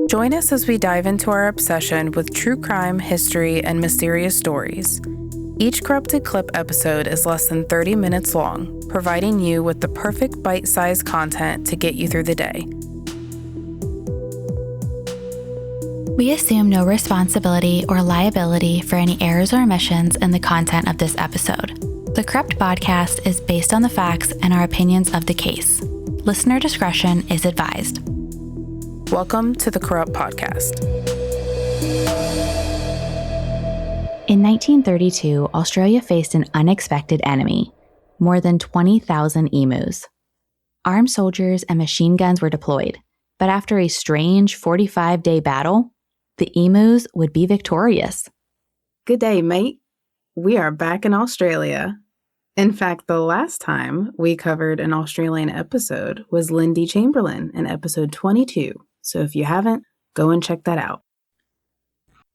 Join us as we dive into our obsession with true crime, history, and mysterious stories. Each Corrupted Clip episode is less than 30 minutes long, providing you with the perfect bite-sized content to get you through the day. We assume no responsibility or liability for any errors or omissions in the content of this episode. The Corrupt Podcast is based on the facts and our opinions of the case. Listener discretion is advised. Welcome to the Corrupt Podcast. In 1932, Australia faced an unexpected enemy, more than 20,000 emus. Armed soldiers and machine guns were deployed, but after a strange 45-day battle, the emus would be victorious. Good day, mate. We are back in Australia. In fact, the last time we covered an Australian episode was Lindy Chamberlain in episode 22. So if you haven't, go and check that out.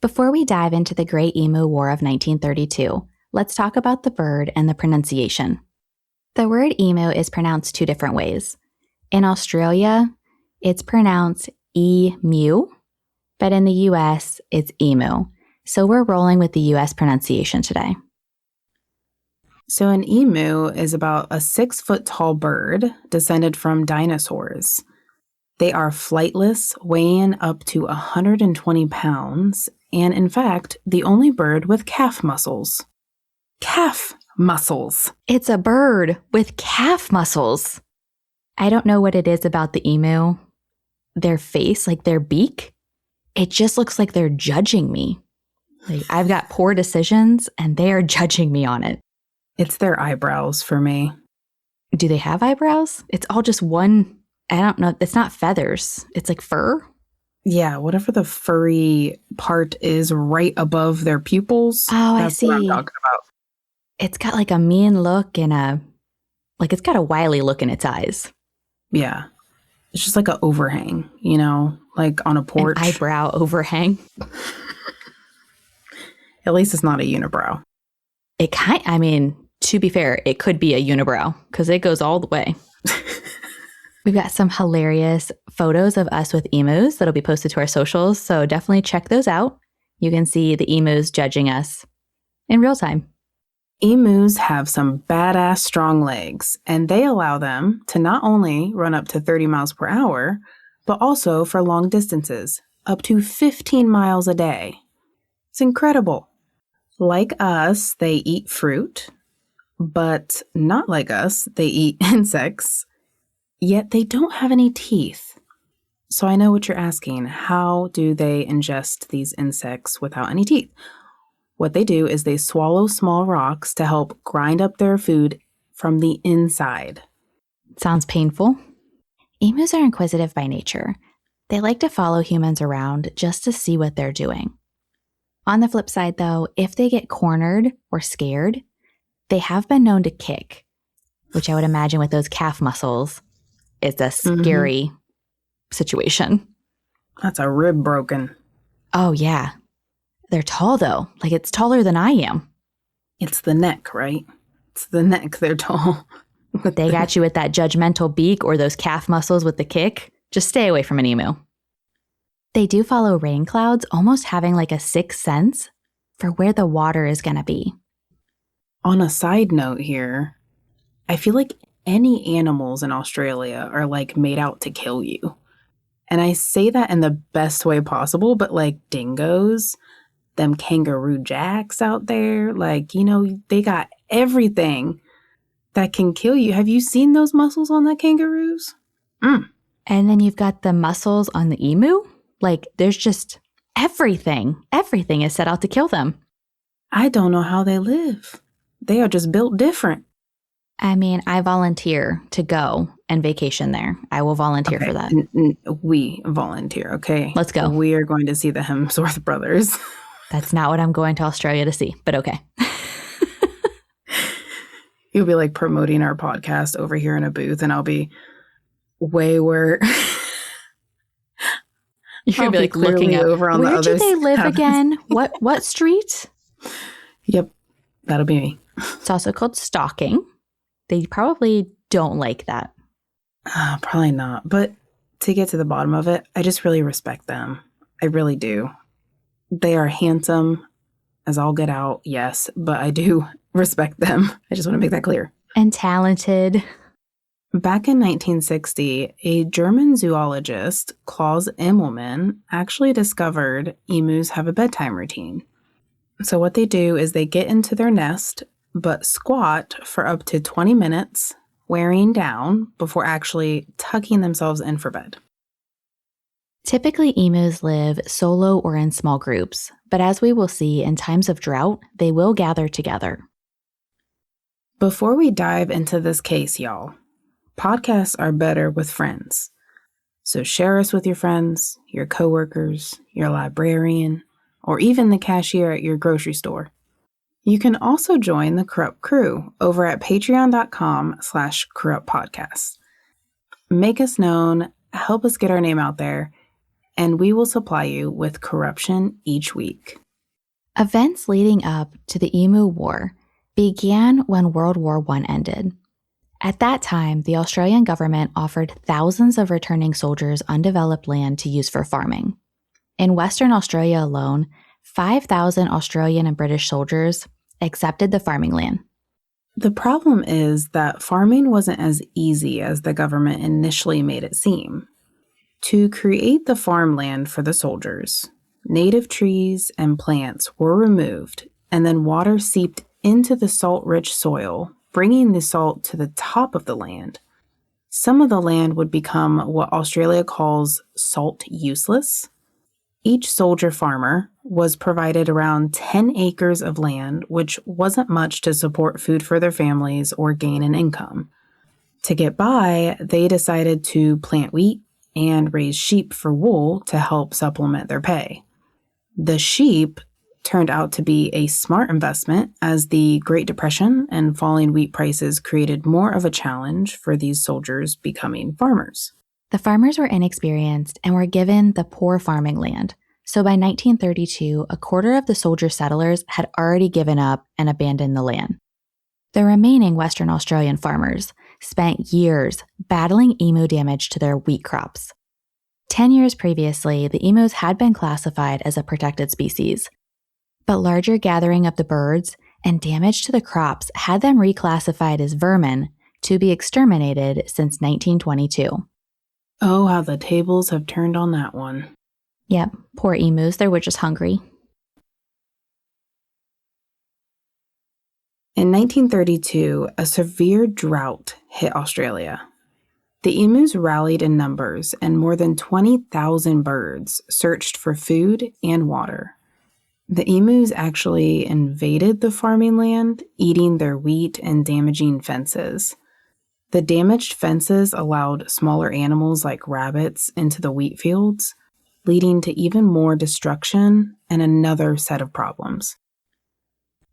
Before we dive into the Great Emu War of 1932, let's talk about the bird and the pronunciation. The word emu is pronounced two different ways. In Australia, it's pronounced emu, but in the US, it's emu. So we're rolling with the US pronunciation today. So an emu is about a 6-foot-tall bird descended from dinosaurs. They are flightless, weighing up to 120 pounds, and in fact, the only bird with calf muscles. Calf muscles. It's a bird with calf muscles. I don't know what it is about the emu. Their face, like their beak, it just looks like they're judging me. Like I've got poor decisions and they are judging me on it. It's their eyebrows for me. Do they have eyebrows? It's all just one. I don't know. It's not feathers. It's like fur. Yeah, whatever the furry part is right above their pupils. Oh, that's I see. What I'm talking about. It's got like a mean look and it's got a wily look in its eyes. Yeah. It's just like an overhang, like on a porch. An eyebrow overhang. At least it's not a unibrow. To be fair, it could be a unibrow because it goes all the way. We've got some hilarious photos of us with emus that'll be posted to our socials, so definitely check those out. You can see the emus judging us in real time. Emus have some badass strong legs, and they allow them to not only run up to 30 miles per hour, but also for long distances, up to 15 miles a day. It's incredible. Like us, they eat fruit, but not like us, they eat insects. Yet they don't have any teeth. So I know what you're asking. How do they ingest these insects without any teeth? What they do is they swallow small rocks to help grind up their food from the inside. Sounds painful. Emus are inquisitive by nature. They like to follow humans around just to see what they're doing. On the flip side, though, if they get cornered or scared, they have been known to kick, which I would imagine with those calf muscles, it's a scary situation. That's a rib broken. Oh, yeah. They're tall, though. Like, it's taller than I am. It's the neck, right? It's the neck. They're tall. They got you with that judgmental beak or those calf muscles with the kick. Just stay away from an emu. They do follow rain clouds, almost having like a sixth sense for where the water is going to be. On a side note here, I feel like any animals in Australia are like made out to kill you. And I say that in the best way possible, but like dingoes, them kangaroo jacks out there, they got everything that can kill you. Have you seen those muscles on the kangaroos? And then you've got the muscles on the emu. Like there's just everything. Everything is set out to kill them. I don't know how they live. They are just built different. I volunteer to go and vacation there. I will volunteer for that. We volunteer, okay? Let's go. We are going to see the Hemsworth brothers. That's not what I'm going to Australia to see, but okay. You'll be like promoting our podcast over here in a booth, and I'll be way where... You're going to be like looking up, over on where do they live again? What street? Yep, that'll be me. It's also called stalking. They probably don't like that. Probably not. But to get to the bottom of it, I just really respect them. I really do. They are handsome as all get out, yes, but I do respect them. I just want to make that clear. And talented. Back in 1960, a German zoologist, Klaus Immelmann, actually discovered emus have a bedtime routine. So what they do is they get into their nest, but squat for up to 20 minutes, wearing down before actually tucking themselves in for bed. Typically, emus live solo or in small groups, but as we will see, in times of drought, they will gather together. Before we dive into this case, y'all, podcasts are better with friends. So share us with your friends, your coworkers, your librarian, or even the cashier at your grocery store. You can also join the Corrupt crew over at patreon.com/corruptpodcast. Make us known, help us get our name out there, and we will supply you with corruption each week. Events leading up to the Emu War began when World War I ended. At that time, the Australian government offered thousands of returning soldiers undeveloped land to use for farming. In Western Australia alone, 5,000 Australian and British soldiers accepted the farming land. The problem is that farming wasn't as easy as the government initially made it seem. To create the farmland for the soldiers, native trees and plants were removed, and then water seeped into the salt-rich soil, bringing the salt to the top of the land. Some of the land would become what Australia calls salt useless. Each soldier farmer was provided around 10 acres of land, which wasn't much to support food for their families or gain an income. To get by, they decided to plant wheat and raise sheep for wool to help supplement their pay. The sheep turned out to be a smart investment as the Great Depression and falling wheat prices created more of a challenge for these soldiers becoming farmers. The farmers were inexperienced and were given the poor farming land. So by 1932, a quarter of the soldier settlers had already given up and abandoned the land. The remaining Western Australian farmers spent years battling emu damage to their wheat crops. 10 years previously, the emus had been classified as a protected species, but larger gathering of the birds and damage to the crops had them reclassified as vermin to be exterminated since 1922. Oh, how the tables have turned on that one. Yep, poor emus, they were just hungry. In 1932, a severe drought hit Australia. The emus rallied in numbers, and more than 20,000 birds searched for food and water. The emus actually invaded the farming land, eating their wheat and damaging fences. The damaged fences allowed smaller animals like rabbits into the wheat fields, leading to even more destruction and another set of problems.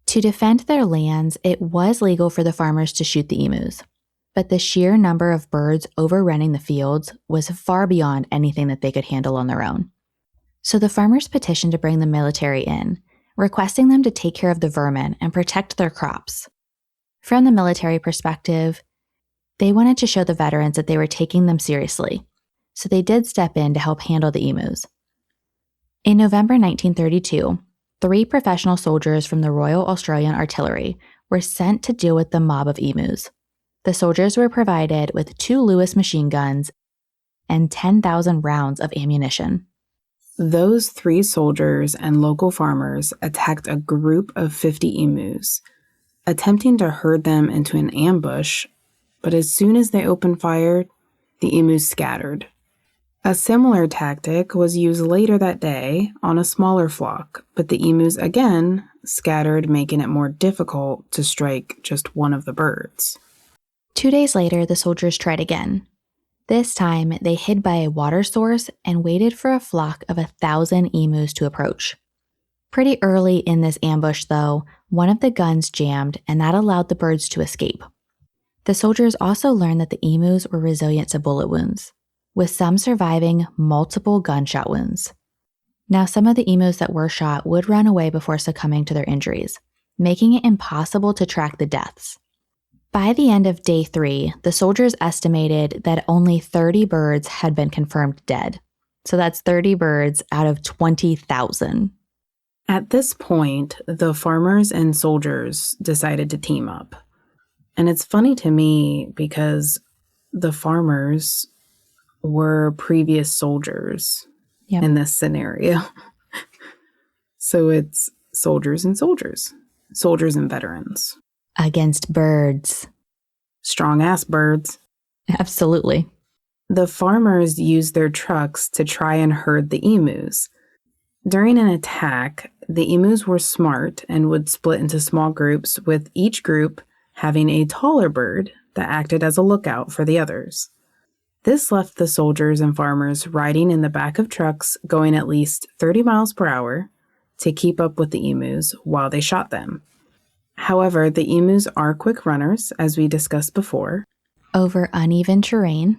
To defend their lands, it was legal for the farmers to shoot the emus, but the sheer number of birds overrunning the fields was far beyond anything that they could handle on their own. So the farmers petitioned to bring the military in, requesting them to take care of the vermin and protect their crops. From the military perspective, they wanted to show the veterans that they were taking them seriously, so they did step in to help handle the emus. In November 1932, 3 professional soldiers from the Royal Australian Artillery were sent to deal with the mob of emus. The soldiers were provided with 2 Lewis machine guns and 10,000 rounds of ammunition. Those 3 soldiers and local farmers attacked a group of 50 emus, attempting to herd them into an ambush, but as soon as they opened fire, the emus scattered. A similar tactic was used later that day on a smaller flock, but the emus again scattered, making it more difficult to strike just one of the birds. 2 days later, the soldiers tried again. This time, they hid by a water source and waited for a flock of 1,000 emus to approach. Pretty early in this ambush, though, one of the guns jammed, and that allowed the birds to escape. The soldiers also learned that the emus were resilient to bullet wounds, with some surviving multiple gunshot wounds. Now, some of the emus that were shot would run away before succumbing to their injuries, making it impossible to track the deaths. By the end of day 3, the soldiers estimated that only 30 birds had been confirmed dead. So that's 30 birds out of 20,000. At this point, the farmers and soldiers decided to team up. And it's funny to me because the farmers were previous soldiers in this scenario. So it's soldiers and soldiers, soldiers and veterans. Against birds. Strong-ass birds. Absolutely. The farmers used their trucks to try and herd the emus. During an attack, the emus were smart and would split into small groups, with each group having a taller bird that acted as a lookout for the others. This left the soldiers and farmers riding in the back of trucks going at least 30 miles per hour to keep up with the emus while they shot them. However, the emus are quick runners, as we discussed before. Over uneven terrain.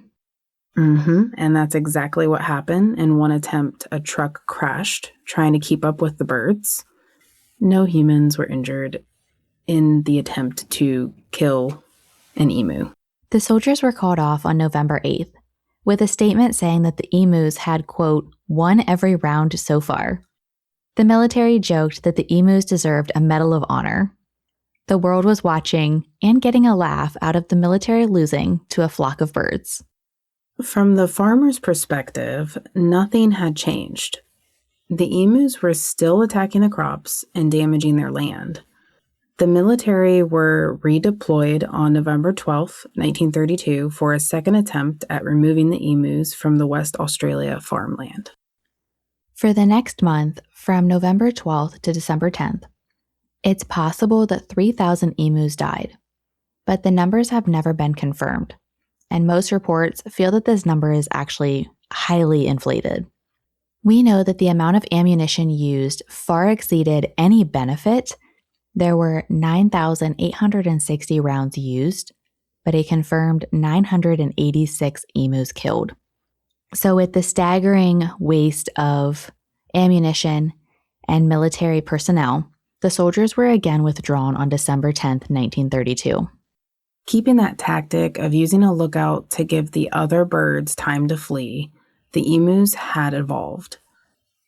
And that's exactly what happened. In one attempt, a truck crashed, trying to keep up with the birds. No humans were injured in the attempt to kill an emu. The soldiers were called off on November 8th, with a statement saying that the emus had, quote, won every round so far. The military joked that the emus deserved a Medal of Honor. The world was watching and getting a laugh out of the military losing to a flock of birds. From the farmer's perspective, nothing had changed. The emus were still attacking the crops and damaging their land. The military were redeployed on November 12, 1932, for a second attempt at removing the emus from the West Australia farmland. For the next month, from November 12th to December 10th, it's possible that 3,000 emus died, but the numbers have never been confirmed, and most reports feel that this number is actually highly inflated. We know that the amount of ammunition used far exceeded any benefit. There were 9,860 rounds used, but a confirmed 986 emus killed. So with the staggering waste of ammunition and military personnel, the soldiers were again withdrawn on December 10th, 1932. Keeping that tactic of using a lookout to give the other birds time to flee, the emus had evolved.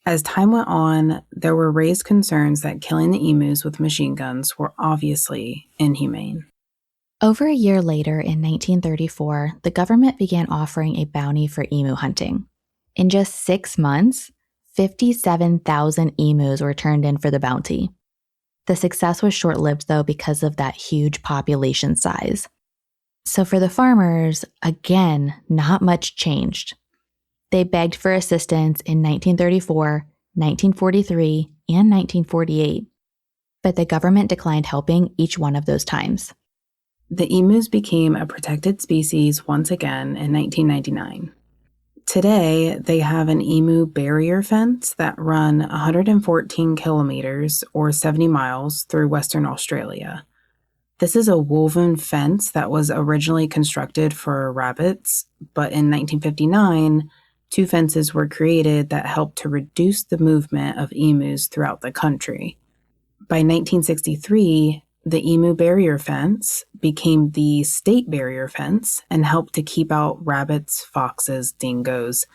As time went on, there were raised concerns that killing the emus with machine guns were obviously inhumane. Over a year later, in 1934, the government began offering a bounty for emu hunting. In just 6 months, 57,000 emus were turned in for the bounty. The success was short-lived, though, because of that huge population size. So for the farmers, again, not much changed. They begged for assistance in 1934, 1943, and 1948, but the government declined helping each one of those times. The emus became a protected species once again in 1999. Today, they have an emu barrier fence that run 114 kilometers or 70 miles through Western Australia. This is a woven fence that was originally constructed for rabbits, but in 1959, 2 fences were created that helped to reduce the movement of emus throughout the country. By 1963, the emu barrier fence became the state barrier fence and helped to keep out rabbits, foxes, dingoes,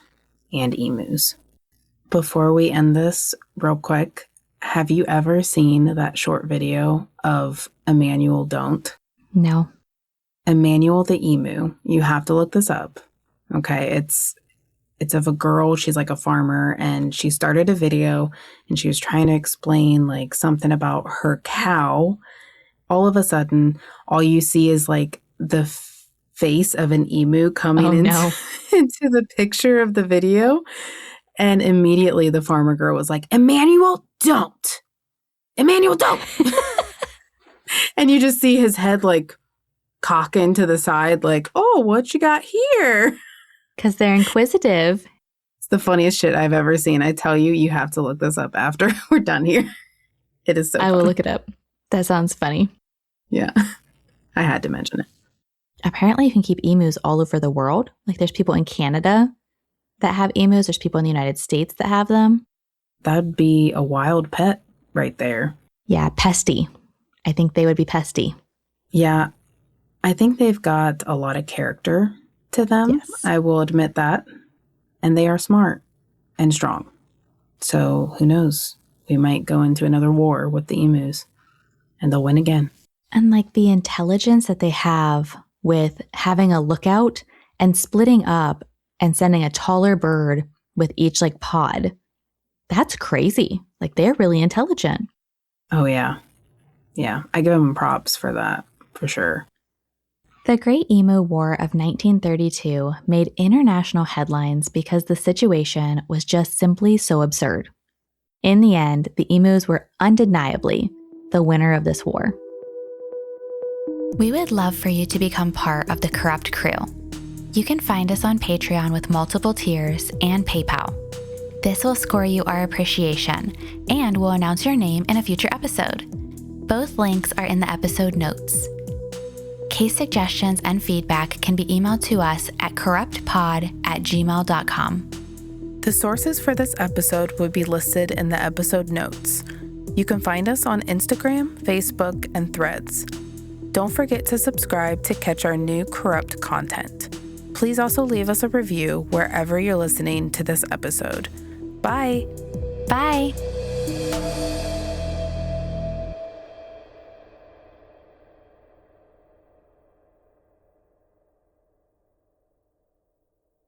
and emus. Before we end this, real quick, have you ever seen that short video of Emmanuel Don't? No. Emmanuel the emu. You have to look this up. Okay, it's of a girl. She's like a farmer, and she started a video and she was trying to explain like something about her cow. All of a sudden, all you see is like the face of an emu coming into the picture of the video. And immediately the farmer girl was like, Emmanuel, don't. Emmanuel, don't. And you just see his head like cocking to the side like, oh, what you got here? Because they're inquisitive. It's the funniest shit I've ever seen. I tell you, you have to look this up after we're done here. It is so I will look it up. That sounds funny. Yeah. I had to mention it. Apparently you can keep emus all over the world. Like there's people in Canada that have emus. There's people in the United States that have them. That'd be a wild pet right there. Yeah, pesty. I think they would be pesty. Yeah. I think they've got a lot of character to them. Yes. I will admit that. And they are smart and strong. So who knows? We might go into another war with the emus and they'll win again. And like the intelligence that they have with having a lookout and splitting up and sending a taller bird with each like pod. That's crazy. Like they're really intelligent. Oh, yeah. Yeah, I give them props for that, for sure. The Great Emu War of 1932 made international headlines because the situation was just simply so absurd. In the end, the emus were undeniably the winner of this war. We would love for you to become part of the Corrupt crew. You can find us on Patreon with multiple tiers and PayPal. This will score you our appreciation and will announce your name in a future episode. Both links are in the episode notes. Case suggestions and feedback can be emailed to us at corruptpod@gmail.com. The sources for this episode would be listed in the episode notes. You can find us on Instagram, Facebook, and Threads. Don't forget to subscribe to catch our new Corrupt content. Please also leave us a review wherever you're listening to this episode. Bye! Bye!